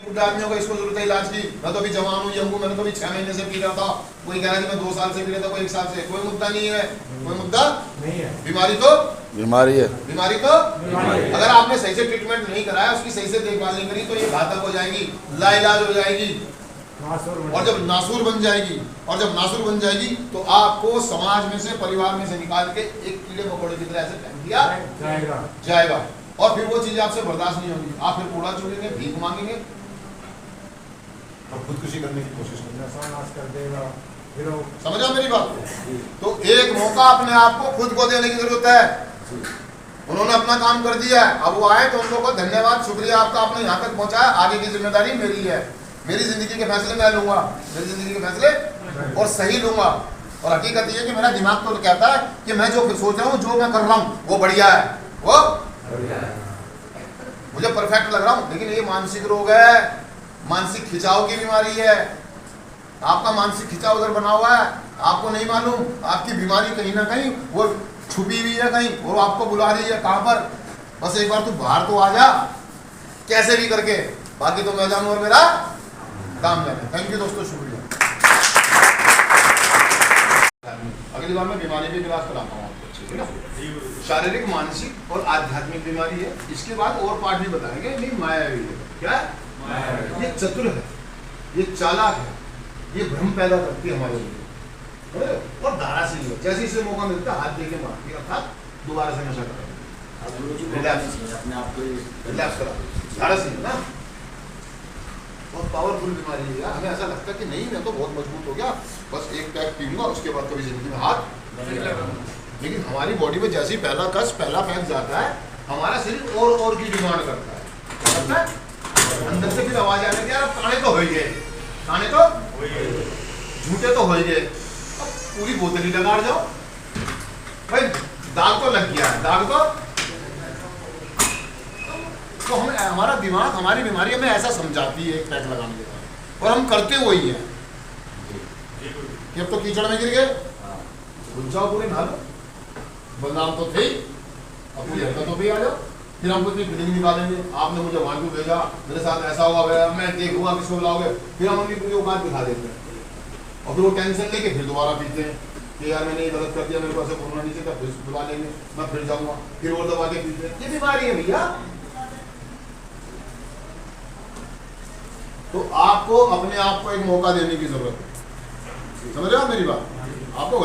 बुढ़े आदमियों को इसको जरूरत है इलाज की, मैं तो अभी जवान हूँ, यंग हूँ, मैंने तो अभी 6 महीने से पी रहा था, कोई कह रहा है कि मैं 2 साल से पी रहा था, कोई 1 साल से, कोई मुद्दा नहीं है, कोई मुद्दा नहीं है। बीमारी तो बीमारी है, बीमारी तो अगर आपने सही से ट्रीटमेंट नहीं कराया, उसकी सही से देखभाल नहीं करी, तो ये घातक हो जाएगी, लाइलाज हो जाएगी, और जब नासूर बन जाएगी, और जब नासूर बन जाएगी तो आपको समाज में से, परिवार में से निकाल के एक कीड़े मकोड़े की तरह ऐसे फेंक दिया जाएगा, और फिर वो चीजें आपसे बर्दाश्त नहीं होगी, आप फिर कूड़ा चुनेंगे, भीख मांगेंगे और खुदकुशी करने की कोशिश करेंगे। समझ आओ मेरी बात को? तो एक मौका अपने आप को खुद को देने की जरूरत है। उन्होंने अपना काम कर दिया है, अब वो आए तो उन लोगों को धन्यवाद, शुक्रिया आपका, आपने यहाँ तक पहुंचाया, आगे की जिम्मेदारी मेरी है, मेरी जिंदगी के फैसले मैं लूंगा, मेरी जिंदगी के फैसले और सही लूंगा। और हकीकत ये है कि मेरा दिमाग तो कहता है कि मैं जो सोच रहा हूँ, जो मैं कर रहा हूँ वो बढ़िया है, वो मुझे परफेक्ट लग रहा हूँ, लेकिन ये मानसिक रोग है, मानसिक खिंचाव की बीमारी है। आपका मानसिक खिंचाव उधर बना हुआ है, आपको नहीं मालूम, आपकी बीमारी कहीं ना कहीं वो छुपी हुई है कहीं, और आपको बुला रही है कहाँ पर, बस एक बार तू बाहर तो आ जा कैसे भी करके, बाकी तो मैं जानूं और मेरा काम जाने। थैंक यू दोस्तों, शुक्रिया। अगली बार मैं बीमारी भी क्लास कराता हूँ आपको, ठीक है ना? शारीरिक, मानसिक और आध्यात्मिक बीमारी है, इसके बाद और पार्ट भी बताएंगे। नहीं, मायावी है, क्या है? ये चतुर है, ये चालाक है, ये भ्रम पैदा करती है हमारे लिए, और धाराशील है, जैसे इसे मौका मिलता है हाथ दे के मारती है, अर्थात दोबारा से नशा करेंगे, अपने आप को रिलैक्स करा, धाराशील ना, बहुत पावरफुल बीमारी है यार। हमें ऐसा लगता है कि नहीं, मैं तो बहुत मजबूत हो गया, बस एक पैक पीऊंगा, उसके बाद कभी जिंदगी में हाथ नहीं लगाऊंगा। लेकिन हमारी बॉडी में जैसे ही पहला कस, पहला पैक जाता है, हमारा शरीर और की डिमांड करता है, अंदर से फिर आवाज आने की, यार खाने तो हो ही गए, खाने तो झूठे तो हो ही गए, अब पूरी बोतल ही लगा जाओ भाई, दाग तो लग गया है, दाग तो हम, हमारा दिमाग, हमारी बीमारी हमें ऐसा समझाती है एक पैक लगाने के बाद, और हम करते वही है कि अब तो कीचड़ में गिर गए, घुस जाओ पूरे, नहा लो, बदनाम तो थे, अब पूरी हरकतों पे आ जाओ, फिर हम कुछ फीलिंग निकालेंगे, आपने मुझे वहां क्यों भेजा, मेरे साथ ऐसा हुआ, मैं देखूंगा किसको बुलाओगे, फिर हम अपनी पूरी औकात दिखा देते हैं, और फिर वो टेंशन लेके फिर दोबारा पीते हैं कि यार मैंने ये गलत कर दिया, मेरे को ऐसा बोलना नहीं चाहिए, फिर बुला लेंगे, मैं फिर जाऊंगा, फिर वो दबा के पीते हैं। ये बीमारी है भैया। तो आपको अपने आप को एक मौका देने की जरूरत है, समझ रहे हो मेरी बात? आपको